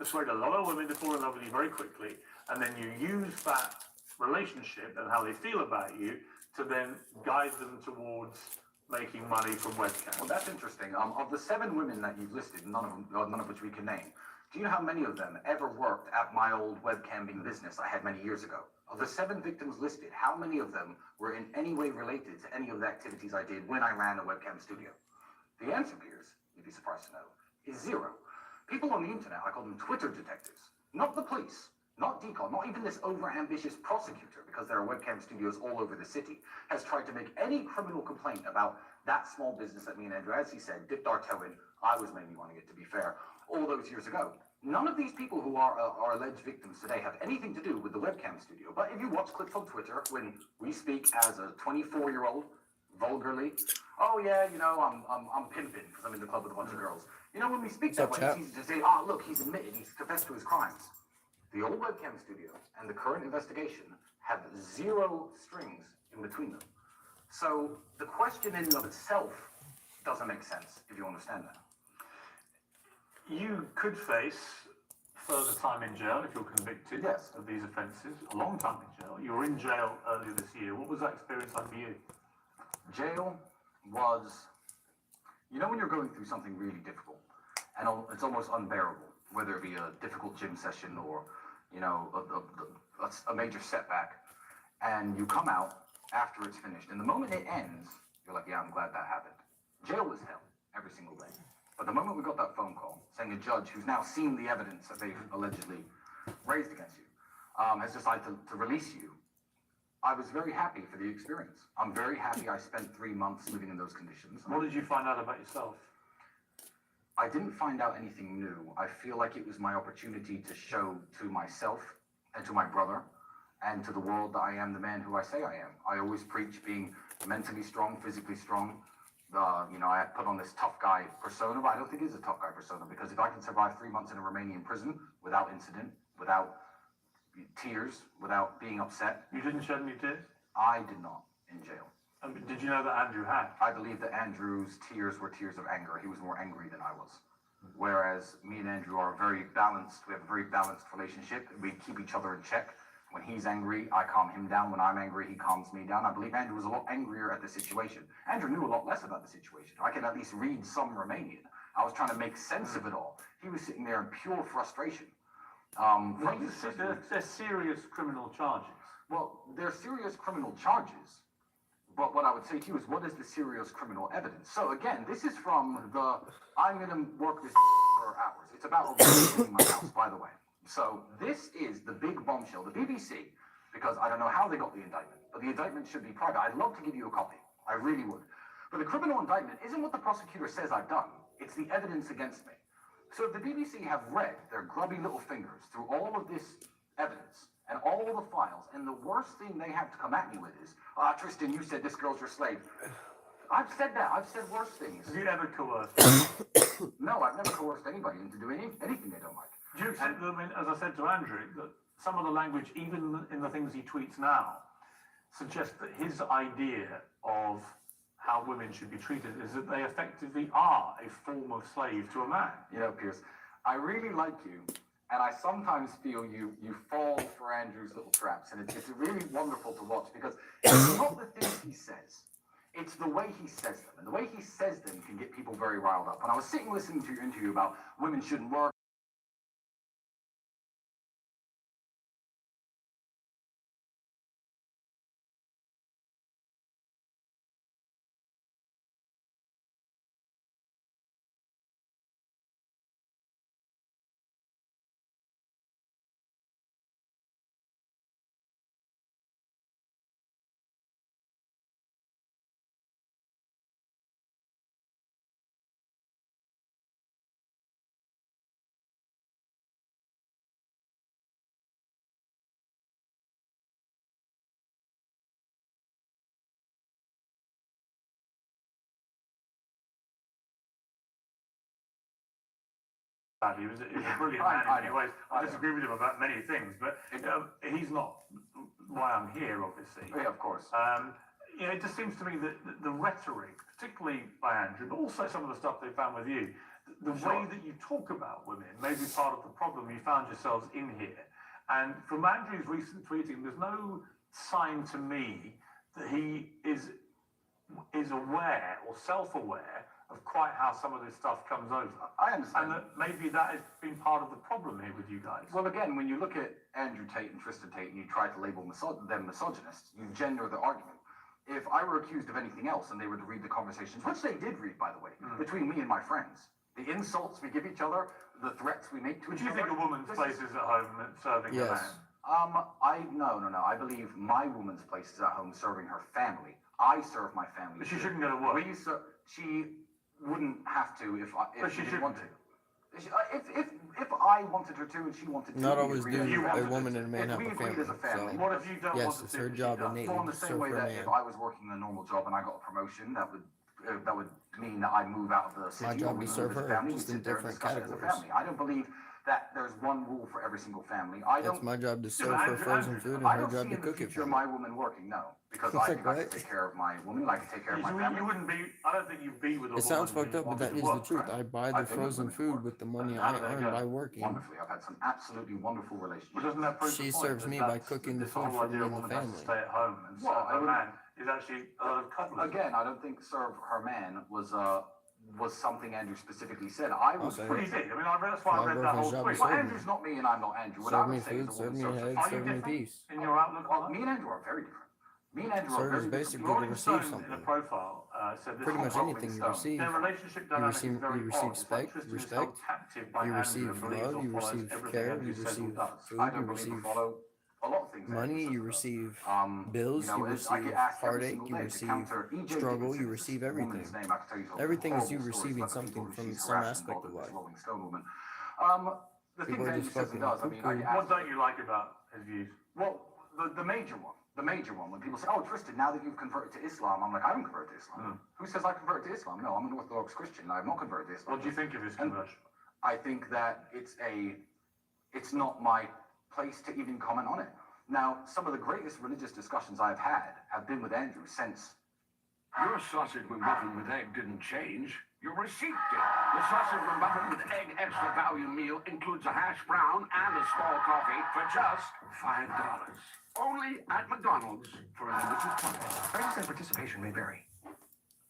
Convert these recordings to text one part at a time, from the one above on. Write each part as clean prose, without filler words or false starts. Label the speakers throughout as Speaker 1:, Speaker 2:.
Speaker 1: persuade a lot of women to fall in love with you very quickly, and then you use that relationship and how they feel about you to then guide them towards making money from webcams.
Speaker 2: Well, that's interesting. Of the 7 women that you've listed, none of which we can name, do you know how many of them ever worked at my old webcamming business I had many years ago? Of the 7 victims listed, how many of them were in any way related to any of the activities I did when I ran a webcam studio? The answer, Piers, you'd be surprised to know, is 0. People on the internet, I call them Twitter detectives, not the police, not DECON, not even this over-ambitious prosecutor, because there are webcam studios all over the city, has tried to make any criminal complaint about that small business that me and Andrew, as he said, dipped our toe in. I was mainly wanting it, to be fair, all those years ago. None of these people who are alleged victims today have anything to do with the webcam studio. But if you watch clips on Twitter, when we speak as a 24-year-old, vulgarly, oh yeah, you know, I'm pimping because I'm in the club with a bunch of girls. You know, when we speak that way, it's easy to say, oh, look, he's admitted, he's confessed to his crimes. The old webcam studio and the current investigation have 0 strings in between them. So the question in and of itself doesn't make sense, if you understand that.
Speaker 1: You could face further time in jail if you're convicted of these offences, a long time in jail. You were in jail earlier this year. What was that experience like for you?
Speaker 2: Jail was, you know, when you're going through something really difficult and it's almost unbearable, whether it be a difficult gym session or, you know, a major setback, and you come out after it's finished, and the moment it ends, you're like, yeah, I'm glad that happened. Jail was hell every single day. But the moment we got that phone call saying a judge who's now seen the evidence that they've allegedly raised against you has decided to release you, I was very happy for the experience. I'm very happy I spent 3 months living in those conditions.
Speaker 1: What did you find out about yourself?
Speaker 2: I didn't find out anything new. I feel like it was my opportunity to show to myself and to my brother and to the world that I am the man who I say I am. I always preach being mentally strong, physically strong. You know, I put on this tough guy persona, but I don't think it's a tough guy persona, because if I can survive 3 months in a Romanian prison without incident, without tears, without being upset.
Speaker 1: You didn't shed any tears?
Speaker 2: I did not in jail.
Speaker 1: Did you know that Andrew had?
Speaker 2: I believe that Andrew's tears were tears of anger. He was more angry than I was. Whereas me and Andrew are very balanced. We have a very balanced relationship. We keep each other in check. When he's angry, I calm him down. When I'm angry, he calms me down. I believe Andrew was a lot angrier at the situation. Andrew knew a lot less about the situation. I could at least read some Romanian. I was trying to make sense of it all. He was sitting there in pure frustration.
Speaker 1: They're serious criminal charges.
Speaker 2: Well, they're serious criminal charges. But what I would say to you is, what is the serious criminal evidence? So again, this is from the, I'm going to work this for hours. It's about overtaking my house, by the way. So this is the big bombshell. The BBC, because I don't know how they got the indictment, but the indictment should be private. I'd love to give you a copy. I really would. But the criminal indictment isn't what the prosecutor says I've done. It's the evidence against me. So if the BBC have read their grubby little fingers through all of this evidence and all the files, and the worst thing they have to come at me with is, Tristan, you said this girl's your slave. I've said that. I've said worse things.
Speaker 1: Have you ever coerced?
Speaker 2: No, I've never coerced anybody into doing anything they don't like.
Speaker 1: Do you accept, I mean, as I said to Andrew, that some of the language, even in the things he tweets now, suggests that his idea of how women should be treated is that they effectively are a form of slave to a man.
Speaker 2: You know, Piers, I really like you, and I sometimes feel you fall for Andrew's little traps, and it's really wonderful to watch, because it's not the things he says, it's the way he says them, and the way he says them can get people very riled up. When I was sitting listening to your interview about women shouldn't work,
Speaker 1: He was a brilliant man in many ways. I disagree with him about many things, but he's not why I'm here, obviously.
Speaker 2: Yeah, of course.
Speaker 1: You know, it just seems to me that the rhetoric, particularly by Andrew, but also some of the stuff they found with you, the way that you talk about women may be part of the problem you found yourselves in here. And from Andrew's recent tweeting, there's no sign to me that he is aware or self-aware of quite how some of this stuff comes over.
Speaker 2: I understand.
Speaker 1: And that maybe that has been part of the problem here with you guys.
Speaker 2: Well, again, when you look at Andrew Tate and Tristan Tate and you try to label them misogynists, you gender the argument. If I were accused of anything else and they were to read the conversations, which they did read, by the way, between me and my friends, the insults we give each other, the threats we make to each
Speaker 1: Do you
Speaker 2: other.
Speaker 1: think a woman's place is at home and serving a man?
Speaker 2: No. I believe my woman's place is at home serving her family. I serve my family.
Speaker 1: But she shouldn't go to work.
Speaker 2: She wouldn't have to if
Speaker 1: she
Speaker 2: she didn't
Speaker 1: shouldn't
Speaker 2: want to. If I wanted her to and she wanted to.
Speaker 3: Not always
Speaker 2: we
Speaker 3: do
Speaker 2: agreed
Speaker 3: a
Speaker 2: as
Speaker 3: woman and a man
Speaker 2: if
Speaker 3: have
Speaker 2: we
Speaker 3: a
Speaker 2: agreed
Speaker 3: family.
Speaker 2: as a family.
Speaker 3: So,
Speaker 1: What if you don't
Speaker 3: yes,
Speaker 1: want to
Speaker 3: it's
Speaker 1: do
Speaker 3: her
Speaker 1: what she
Speaker 3: job
Speaker 1: does?
Speaker 3: innately
Speaker 2: Well, in the
Speaker 3: to
Speaker 2: same
Speaker 3: serve
Speaker 2: way
Speaker 3: her
Speaker 2: that
Speaker 3: man.
Speaker 2: if I was working a normal job and I got a promotion, that would mean that I move out of the city.
Speaker 3: My job
Speaker 2: or we
Speaker 3: to
Speaker 2: move
Speaker 3: serve
Speaker 2: as a
Speaker 3: her,
Speaker 2: family, we
Speaker 3: just in
Speaker 2: sit there and
Speaker 3: different
Speaker 2: discuss it as a
Speaker 3: categories.
Speaker 2: family. I don't believe that there's one rule for every single family.
Speaker 3: It's my job to serve
Speaker 1: Andrew,
Speaker 3: her frozen food and
Speaker 2: I
Speaker 3: her
Speaker 2: don't
Speaker 3: job
Speaker 2: see
Speaker 3: to
Speaker 2: in the
Speaker 3: cook it
Speaker 2: future
Speaker 3: for
Speaker 2: my
Speaker 3: me.
Speaker 2: woman working, no, because I think I
Speaker 3: Right.
Speaker 2: can take care of my woman, I can take care of my
Speaker 1: You
Speaker 2: family.
Speaker 1: wouldn't be. I don't think you'd be with a woman.
Speaker 3: It sounds
Speaker 1: who
Speaker 3: fucked up, but
Speaker 1: wanted
Speaker 3: that
Speaker 1: to
Speaker 3: is
Speaker 1: work,
Speaker 3: the truth.
Speaker 1: right?
Speaker 3: I buy
Speaker 2: I
Speaker 3: the
Speaker 2: think
Speaker 3: frozen
Speaker 2: women
Speaker 3: food
Speaker 2: work.
Speaker 3: with the money
Speaker 1: How
Speaker 3: I
Speaker 1: do they
Speaker 3: earn
Speaker 1: go?
Speaker 3: by working.
Speaker 2: Wonderfully, I've had some absolutely wonderful relationships.
Speaker 1: Well, doesn't that prove
Speaker 3: She
Speaker 1: the point
Speaker 3: serves
Speaker 1: that
Speaker 3: me by
Speaker 1: that's-
Speaker 3: cooking the
Speaker 1: this
Speaker 3: food
Speaker 1: whole
Speaker 3: for
Speaker 1: idea
Speaker 3: me
Speaker 1: a
Speaker 3: and the
Speaker 1: woman has to
Speaker 3: family.
Speaker 1: stay at home and
Speaker 2: Well,
Speaker 1: serve
Speaker 2: I
Speaker 1: her
Speaker 2: would-
Speaker 1: man is actually a lot of coupling.
Speaker 2: Again, I don't think serve her man was something Andrew specifically said. I was
Speaker 3: Okay.
Speaker 1: But he did. I mean, that's why I
Speaker 3: My
Speaker 1: read that
Speaker 3: girlfriend's
Speaker 1: whole
Speaker 3: job
Speaker 1: tweet.
Speaker 3: is
Speaker 2: Well,
Speaker 3: serve
Speaker 2: Andrew's not me and I'm not Andrew. What I
Speaker 3: Serve me
Speaker 2: would say is
Speaker 3: food,
Speaker 2: a
Speaker 3: serve
Speaker 2: woman
Speaker 3: me
Speaker 2: serves her
Speaker 3: head,
Speaker 1: Are you
Speaker 3: serve me
Speaker 1: different
Speaker 3: peace.
Speaker 1: in your outlook on
Speaker 2: Me
Speaker 1: that?
Speaker 2: and Andrew are very different. Me and Andrew are
Speaker 3: Serve
Speaker 2: very
Speaker 3: is
Speaker 2: different.
Speaker 3: basically
Speaker 2: people.
Speaker 3: to
Speaker 1: Rolling
Speaker 3: receive
Speaker 1: Stone in a
Speaker 3: something.
Speaker 1: profile said this
Speaker 3: Pretty
Speaker 1: whole
Speaker 3: much
Speaker 1: Rolling
Speaker 3: anything you
Speaker 1: Stone.
Speaker 3: receive,
Speaker 1: Their relationship dynamic is very
Speaker 3: you receive
Speaker 1: odd. It's like
Speaker 3: respect,
Speaker 1: Tristan is held captive by
Speaker 3: you
Speaker 1: Andrew
Speaker 3: receive
Speaker 1: and believes
Speaker 3: love,
Speaker 1: or
Speaker 3: you
Speaker 1: follows
Speaker 3: receive
Speaker 1: everything
Speaker 3: care,
Speaker 1: Andrew
Speaker 3: you
Speaker 1: says or
Speaker 3: receive
Speaker 1: does.
Speaker 3: food,
Speaker 2: I
Speaker 3: you
Speaker 2: don't believe we
Speaker 3: receive
Speaker 2: follow a lot of things.
Speaker 3: money,
Speaker 2: Andrew
Speaker 3: you
Speaker 2: says
Speaker 3: receive
Speaker 2: about.
Speaker 3: bills, you
Speaker 2: I
Speaker 3: receive
Speaker 2: get asked every
Speaker 3: heartache,
Speaker 2: single
Speaker 3: you
Speaker 2: day to
Speaker 3: receive
Speaker 2: counter EJ
Speaker 3: struggle,
Speaker 2: Dickinson
Speaker 3: you
Speaker 2: is
Speaker 3: receive
Speaker 2: this woman's
Speaker 3: everything.
Speaker 2: name. I can tell you some
Speaker 3: Everything is
Speaker 2: horrible
Speaker 3: you
Speaker 2: stories
Speaker 3: receiving
Speaker 2: about the people
Speaker 3: something
Speaker 2: that
Speaker 3: from
Speaker 2: she's
Speaker 3: some
Speaker 2: harassed
Speaker 3: aspect
Speaker 2: involved
Speaker 3: of
Speaker 2: with this
Speaker 3: life.
Speaker 2: Rolling Stone woman. The
Speaker 3: People
Speaker 2: thing
Speaker 3: are
Speaker 2: that he
Speaker 3: just
Speaker 2: says and
Speaker 3: fucking
Speaker 2: does, I mean, I get
Speaker 3: cuckoo.
Speaker 1: What
Speaker 2: asked.
Speaker 1: don't you like about his views?
Speaker 2: Well, the major one, when people say, "Oh, Tristan, now that you've converted to Islam," I'm like, "I haven't converted to Islam." Who says I converted to Islam? No, I'm an Orthodox Christian. I have not converted to Islam.
Speaker 1: What do you think of his conversion?
Speaker 2: I think that it's not my place to even comment on it. Now, some of the greatest religious discussions I've had have been with Andrew since.
Speaker 4: Your sausage McMuffin with egg didn't change. Your receipt did. The sausage McMuffin with egg extra value meal includes a hash brown and a small coffee for just $5. Only at McDonald's for a limited time. Price and participation may vary.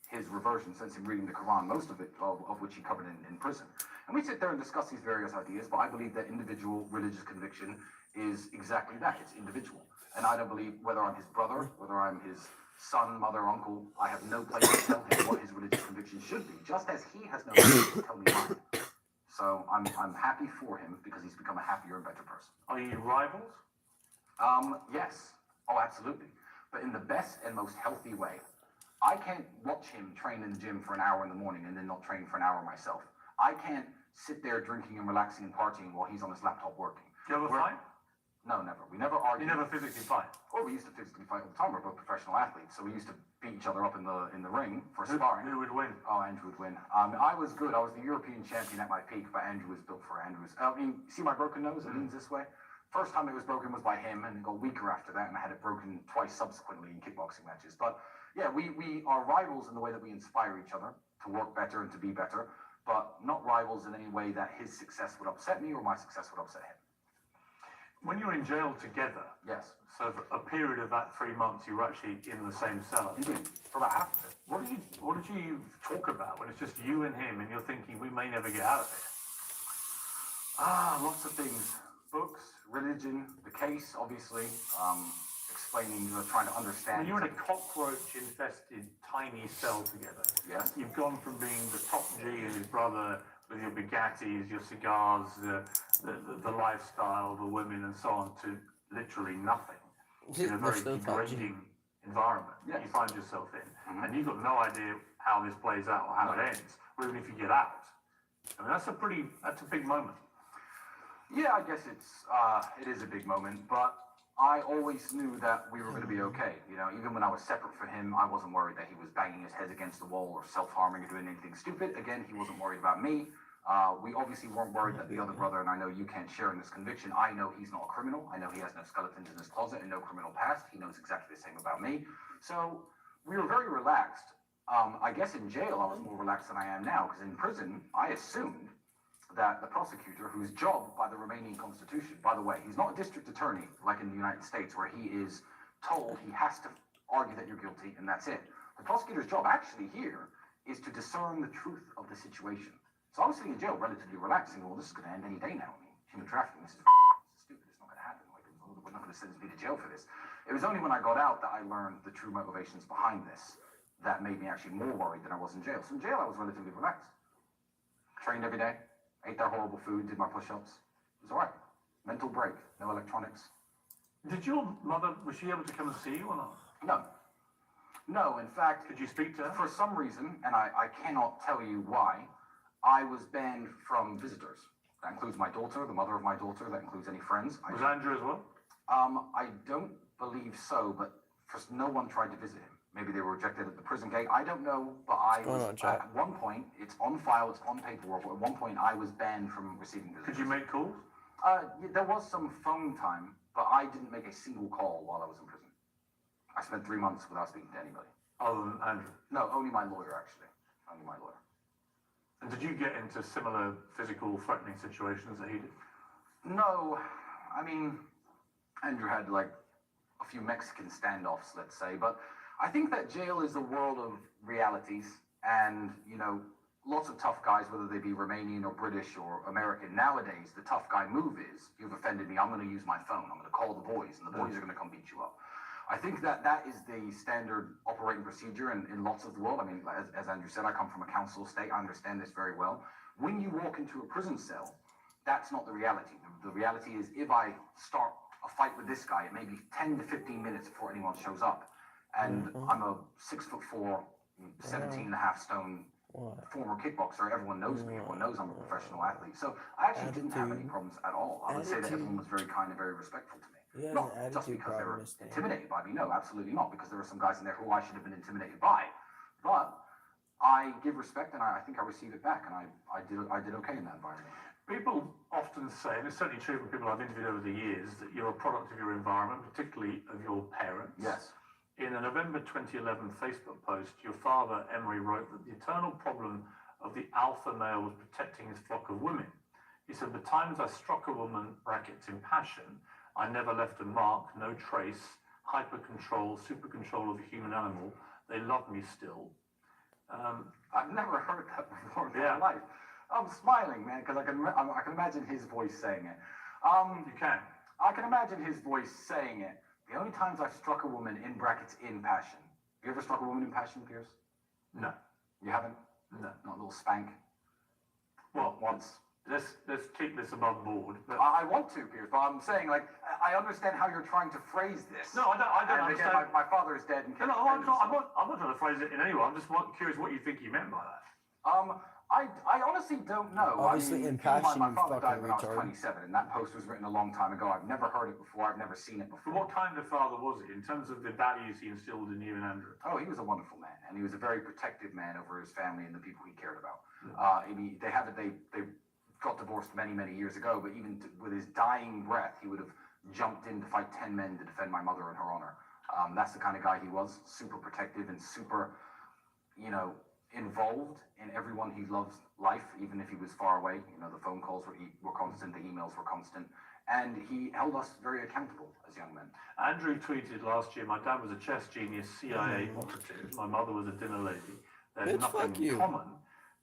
Speaker 2: His reversion since him reading the Quran, most of it, of which he covered in prison. And we sit there and discuss these various ideas, but I believe that individual religious conviction is exactly that. It's individual. And I don't believe whether I'm his brother, whether I'm his son, mother, uncle, I have no place to tell him what his religious conviction should be, just as he has no place to tell me mine. So I'm happy for him because he's become a happier and better person.
Speaker 1: Are you rivals?
Speaker 2: Yes. Oh, absolutely. But in the best and most healthy way. I can't watch him train in the gym for an hour in the morning and then not train for an hour myself. I can't sit there drinking and relaxing and partying while he's on his laptop working.
Speaker 1: Do you ever fight?
Speaker 2: No, never. We never argued.
Speaker 1: You never physically fight?
Speaker 2: Well, we used to physically fight all the time. We're both professional athletes, so we used to beat each other up in the ring for sparring.
Speaker 1: Who would win?
Speaker 2: Oh, Andrew would win. I was good. I was the European champion at my peak, but Andrew was built for Andrews. I mean, see my broken nose? It leans this way. First time it was broken was by him, and it got weaker after that, and I had it broken twice subsequently in kickboxing matches. But yeah, we are rivals in the way that we inspire each other to work better and to be better, but not rivals in any way that his success would upset me or my success would upset him.
Speaker 1: When you were in jail together,
Speaker 2: Yes.
Speaker 1: so for a period of that 3 months, you were actually in the same cell.
Speaker 2: Indeed. For about half of it.
Speaker 1: What did you talk about when it's just you and him, and you're thinking we may never get out of it?
Speaker 2: Lots of things. Books, religion, the case, obviously, explaining, trying to understand.
Speaker 1: When you're in a cockroach-infested tiny cell together,
Speaker 2: Yes.
Speaker 1: you've gone from being the top G and his brother with your Bugattis, your cigars, the lifestyle, the women, and so on, to literally nothing in a
Speaker 3: We're
Speaker 1: very
Speaker 3: still top G.
Speaker 1: degrading environment that you find yourself in, and you've got no idea how this plays out or how it ends, or even if you get out. I mean, that's a big moment.
Speaker 2: Yeah, I guess it is a big moment, but I always knew that we were going to be okay. You know, even when I was separate from him, I wasn't worried that he was banging his head against the wall or self-harming or doing anything stupid. Again, he wasn't worried about me. We obviously weren't worried that the other brother, and I know you can't share in this conviction, I know he's not a criminal. I know he has no skeletons in his closet and no criminal past. He knows exactly the same about me. So we were very relaxed, I guess in jail I was more relaxed than I am now, because in prison I assumed that the prosecutor, whose job by the Romanian constitution, by the way, he's not a district attorney like in the United States where he is told he has to argue that you're guilty and that's it. The prosecutor's job actually here is to discern the truth of the situation. So I was sitting in jail relatively relaxed, thinking, well, this is going to end any day now. I mean, human trafficking, this is stupid, it's not going to happen. Like, we're not going to send me to jail for this. It was only when I got out that I learned the true motivations behind this that made me actually more worried than I was in jail. So in jail, I was relatively relaxed. Trained every day, ate that horrible food, did my push-ups. It was all right. Mental break, no electronics.
Speaker 1: Did your mother, was she able to come and see you or not?
Speaker 2: No. No, in fact,
Speaker 1: Could you speak to her?
Speaker 2: for some reason, and I cannot tell you why, I was banned from visitors. That includes my daughter, the mother of my daughter, that includes any friends.
Speaker 1: Was Andrew as well?
Speaker 2: I don't believe so, but no one tried to visit him. Maybe they were rejected at the prison gate. I don't know, but at one point, it's on file, it's on paperwork, but at one point I was banned from receiving visitors.
Speaker 1: Could you make calls?
Speaker 2: There was some phone time, but I didn't make a single call while I was in prison. I spent 3 months without speaking to anybody.
Speaker 1: Other than Andrew?
Speaker 2: No, only my lawyer, actually. Only my lawyer.
Speaker 1: And did you get into similar physical threatening situations that he did?
Speaker 2: No, I mean, Andrew had like a few Mexican standoffs, let's say, but I think that jail is a world of realities and, you know, lots of tough guys, whether they be Romanian or British or American. Nowadays, the tough guy move is, you've offended me, I'm going to use my phone, I'm going to call the boys, and the boys are going to come beat you up. I think that is the standard operating procedure in lots of the world. I mean, as Andrew said, I come from a council state. I understand this very well. When you walk into a prison cell, that's not the reality. The reality is if I start a fight with this guy, it may be 10 to 15 minutes before anyone shows up. And I'm a 6'4", 17 and a half stone former kickboxer. Everyone knows me. Everyone knows I'm a professional athlete. So I actually didn't have any problems at all. I would say that everyone was very kind and very respectful to me. Not just because they were intimidated by me. No, absolutely not. Because there were some guys in there who I should have been intimidated by. But I give respect, and I think I receive it back, and I did okay in that environment.
Speaker 1: People often say, and it's certainly true for people I've interviewed over the years, that you're a product of your environment, particularly of your parents.
Speaker 2: Yes.
Speaker 1: In a November 2011 Facebook post, your father, Emery, wrote that the eternal problem of the alpha male was protecting his flock of women. He said, the times I struck a woman, brackets, in passion, I never left a mark, no trace, hyper control, super control of a human animal. They love me still.
Speaker 2: I've never heard that before in my life. I'm smiling, man, because I can imagine his voice saying it.
Speaker 1: You can.
Speaker 2: I can imagine his voice saying it. The only times I've struck a woman, in brackets, in passion. You ever struck a woman in passion, Pierce?
Speaker 1: No.
Speaker 2: You haven't?
Speaker 1: No.
Speaker 2: Not a little spank?
Speaker 1: Well,
Speaker 2: Once?
Speaker 1: let's keep this above board. But
Speaker 2: I want to, Pierce, but I'm saying, like, I understand how you're trying to phrase this.
Speaker 1: no, I don't
Speaker 2: And again,
Speaker 1: understand.
Speaker 2: my father is dead. And
Speaker 1: No, I'm not trying to phrase it in any way. I'm just curious what you think he meant by that.
Speaker 2: I honestly don't know.
Speaker 3: Obviously, in passion,
Speaker 2: my
Speaker 3: you
Speaker 2: father died
Speaker 3: fucking
Speaker 2: when I was
Speaker 3: retard.
Speaker 2: 27, and that post was written a long time ago. I've never heard it before. I've never seen it
Speaker 1: But
Speaker 2: before.
Speaker 1: what kind of father was he in terms of the values he instilled in you and Andrew?
Speaker 2: Oh, he was a wonderful man, and he was a very protective man over his family and the people he cared about. They got divorced many, many years ago, but even with his dying breath, he would have jumped in to fight 10 men to defend my mother and her honor. That's the kind of guy he was, super protective and super, you know, involved in everyone he loves life, even if he was far away. You know, the phone calls were constant, the emails were constant, and he held us very accountable as young men.
Speaker 1: Andrew tweeted last year, my dad was a chess genius, CIA operative. My mother was a dinner lady. There's
Speaker 3: Bitch,
Speaker 1: nothing
Speaker 3: fuck you.
Speaker 1: common.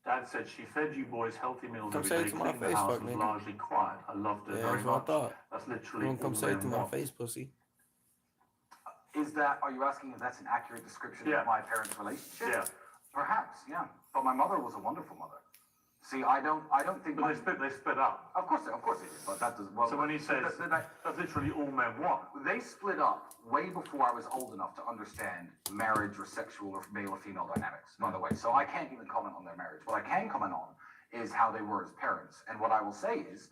Speaker 1: Dad said she fed you boys healthy meals
Speaker 3: Come
Speaker 1: every
Speaker 3: say it
Speaker 1: day,
Speaker 3: to my
Speaker 1: cleaned the
Speaker 3: face,
Speaker 1: house,
Speaker 3: fuck
Speaker 1: was
Speaker 3: nigga.
Speaker 1: largely quiet. I loved her
Speaker 3: Yeah,
Speaker 1: very
Speaker 3: that's what I
Speaker 1: much.
Speaker 3: thought.
Speaker 1: That's literally
Speaker 3: Don't come
Speaker 1: all
Speaker 3: say
Speaker 1: they
Speaker 3: it to my
Speaker 1: want.
Speaker 3: face, pussy.
Speaker 2: Are you asking if that's an accurate description
Speaker 1: Yeah.
Speaker 2: of my parents' relationship?
Speaker 1: Yeah.
Speaker 2: Perhaps, yeah. But my mother was a wonderful mother. See, I don't think.
Speaker 1: But they split up.
Speaker 2: Of course they did. But that does. Well,
Speaker 1: So when he says that's literally all men want.
Speaker 2: they split up way before I was old enough to understand marriage or sexual or male or female dynamics, by the way. So I can't even comment on their marriage. What I can comment on is how they were as parents. And what I will say is,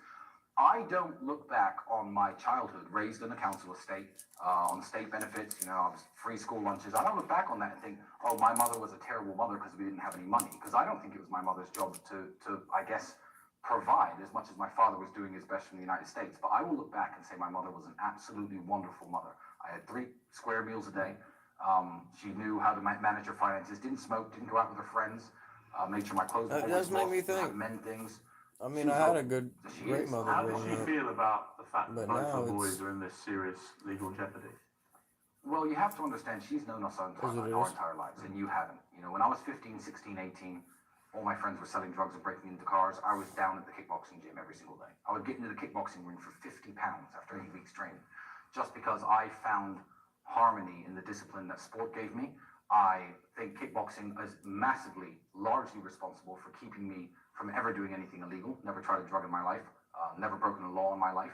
Speaker 2: I don't look back on my childhood, raised in a council estate, on state benefits, you know, free school lunches. I don't look back on that and think, oh, my mother was a terrible mother because we didn't have any money. Because I don't think it was my mother's job to, I guess, provide as much as my father was doing his best from the United States. But I will look back and say my mother was an absolutely wonderful mother. I had 3 square meals a day. She knew how to manage her finances, didn't smoke, didn't go out with her friends, made sure my clothes were
Speaker 3: That
Speaker 2: always
Speaker 3: does make
Speaker 2: washed,
Speaker 3: me
Speaker 2: didn't have
Speaker 3: think.
Speaker 2: men things.
Speaker 3: I mean, I had a good,
Speaker 2: She
Speaker 3: great
Speaker 2: is.
Speaker 3: mother
Speaker 1: How does
Speaker 3: growing
Speaker 1: she
Speaker 3: up.
Speaker 1: feel about the fact that
Speaker 3: But
Speaker 1: both
Speaker 3: now
Speaker 1: her boys
Speaker 3: it's-
Speaker 1: are in this serious legal jeopardy?
Speaker 2: Well, you have to understand, she's known us our
Speaker 3: Is what it
Speaker 2: our
Speaker 3: is.
Speaker 2: entire lives, and you haven't. You know, when I was 15, 16, 18, all my friends were selling drugs and breaking into cars. I was down at the kickboxing gym every single day. I would get into the kickboxing ring for 50 pounds after 8 weeks training, just because I found harmony in the discipline that sport gave me. I think kickboxing is massively, largely responsible for keeping me from ever doing anything illegal. Never tried a drug in my life. Never broken a law in my life.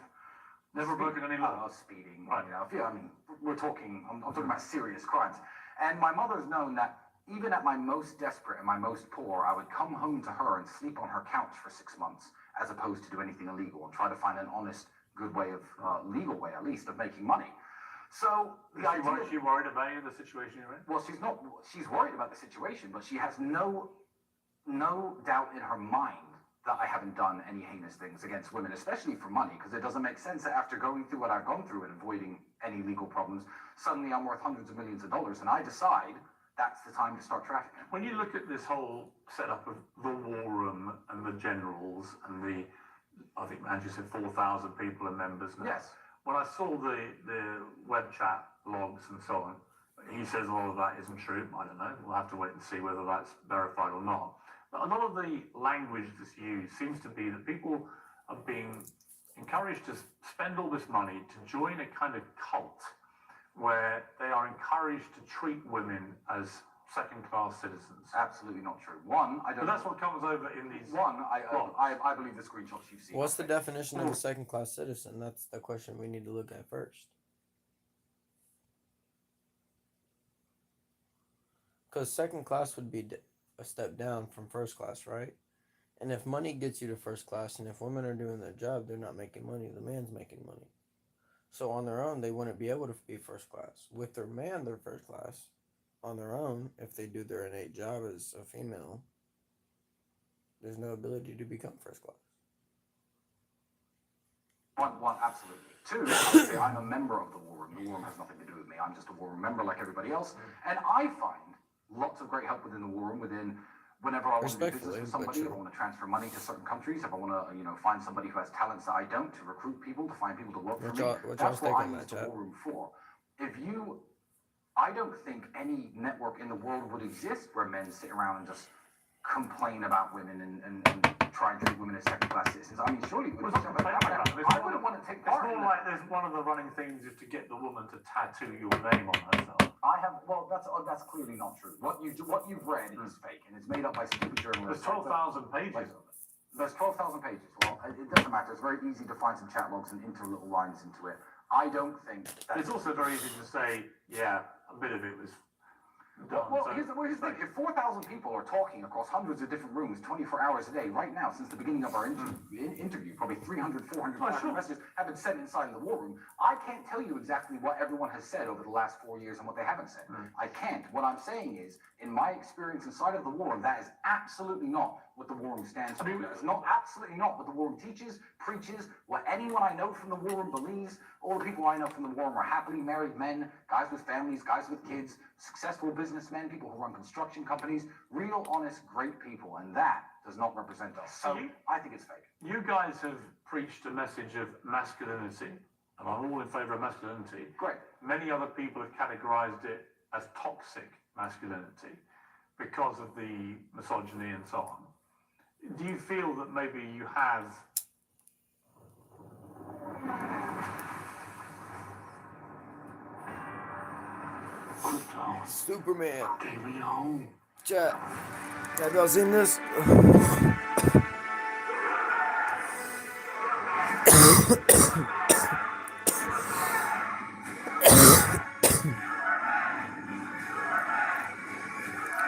Speaker 1: Never broken any law?
Speaker 2: Speeding.
Speaker 1: Right.
Speaker 2: You know, I mean, we're talking. I'm talking about serious crimes. And my mother's known that even at my most desperate and my most poor, I would come home to her and sleep on her couch for 6 months, as opposed to do anything illegal and try to find an honest, good way of, legal way at least, of making money. So the idea.
Speaker 1: Is she worried about you, the situation you're in?
Speaker 2: Well, she's not. She's worried about the situation, but she has no doubt in her mind that I haven't done any heinous things against women, especially for money, because it doesn't make sense that after going through what I've gone through and avoiding any legal problems, suddenly I'm worth hundreds of millions of dollars, and I decide that's the time to start trafficking.
Speaker 1: When you look at this whole setup of the war room and the generals and the, I think Andrew said 4,000 people are members now.
Speaker 2: Yes.
Speaker 1: When I saw the web chat logs and so on, he says all of that isn't true. I don't know. We'll have to wait and see whether that's verified or not. But a lot of the language that's used seems to be that people are being encouraged to spend all this money to join a kind of cult where they are encouraged to treat women as second-class citizens.
Speaker 2: Absolutely not true. One, I don't.
Speaker 1: But that's what comes over in these.
Speaker 2: I believe the screenshots you've seen.
Speaker 3: What's the definition of a second-class citizen? That's the question we need to look at first. Because second class would be a step down from first class, right? And if money gets you to first class, and if women are doing their job, they're not making money. The man's making money. So on their own, they wouldn't be able to be first class. With their man, they're first class. On their own, if they do their innate job as a female, there's no ability to become first class.
Speaker 2: One, absolutely. Two, obviously, I'm a member of the war room. The war room has nothing to do with me. I'm just a war room member like everybody else. And I find lots of great help within the war room, whenever I want to do business with somebody, if I want to transfer money to certain countries, if I want to, find somebody who has talents that I don't, to recruit people, to find people to work for me. That's what I use the war room for. I don't think any network in the world would exist where men sit around and just complain about women and try and treat women as second-class citizens. I mean, surely we would. I wouldn't want to take part in that.
Speaker 1: There's one of the running things is to get the woman to tattoo your name on herself.
Speaker 2: That's clearly not true. What you've read is fake, and it's made up by stupid journalists.
Speaker 1: There's 12,000 pages of it.
Speaker 2: There's 12,000 pages. Well, it doesn't matter. It's very easy to find some chat logs and enter little lines into it. I don't think that.
Speaker 1: It's also very easy to say, yeah, a bit of it was done.
Speaker 2: Well, here's the thing. If 4,000 people are talking across hundreds of different rooms 24 hours a day, right now, since the beginning of our interview, probably 300, 400 messages have been sent inside the war room. I can't tell you exactly what everyone has said over the last 4 years and what they haven't said. I can't. What I'm saying is, in my experience inside of the war room, that is absolutely not what the war room stands for. That is absolutely not what the war room teaches, preaches, what anyone I know from the war room believes. All the people I know from the war room are happily married men, guys with families, guys with kids, successful businessmen, people who run construction companies, real, honest, great people, and that does not represent us. So I think it's fake.
Speaker 1: You guys have preached a message of masculinity, and I'm all in favor of masculinity.
Speaker 2: Great.
Speaker 1: Many other people have categorized it as toxic masculinity because of the misogyny and so on. Do you feel that maybe you have
Speaker 3: Superman.
Speaker 4: Take me home.
Speaker 3: Chat. Have y'all seen this?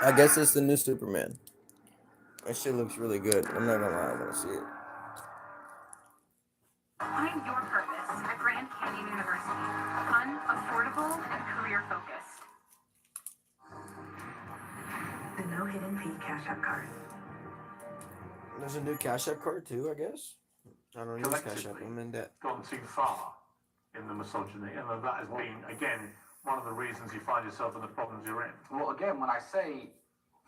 Speaker 3: I guess it's the new Superman. That shit looks really good. I'm not gonna lie, I wanna see it.
Speaker 5: Find your purpose at Grand Canyon University. Fun, affordable, and career-focused.
Speaker 6: The no hidden fee Cash App card.
Speaker 3: There's a new Cash App card too, I guess. I don't use Cash App. I'm in debt.
Speaker 1: gone too far in the misogyny, and that has been, again, one of the reasons you find yourself in the problems you're in.
Speaker 2: Well, again, when I say,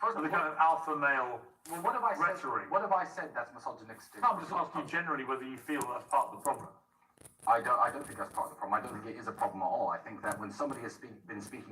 Speaker 2: first
Speaker 1: So
Speaker 2: of
Speaker 1: the kind
Speaker 2: all,
Speaker 1: of alpha male.
Speaker 2: well, what have I said?
Speaker 1: rhetoric.
Speaker 2: What have I said that's misogynistic?
Speaker 1: I'm just asking you generally whether you feel that's part of the problem.
Speaker 2: I don't think that's part of the problem. I don't think it is a problem at all. I think that when somebody has been speaking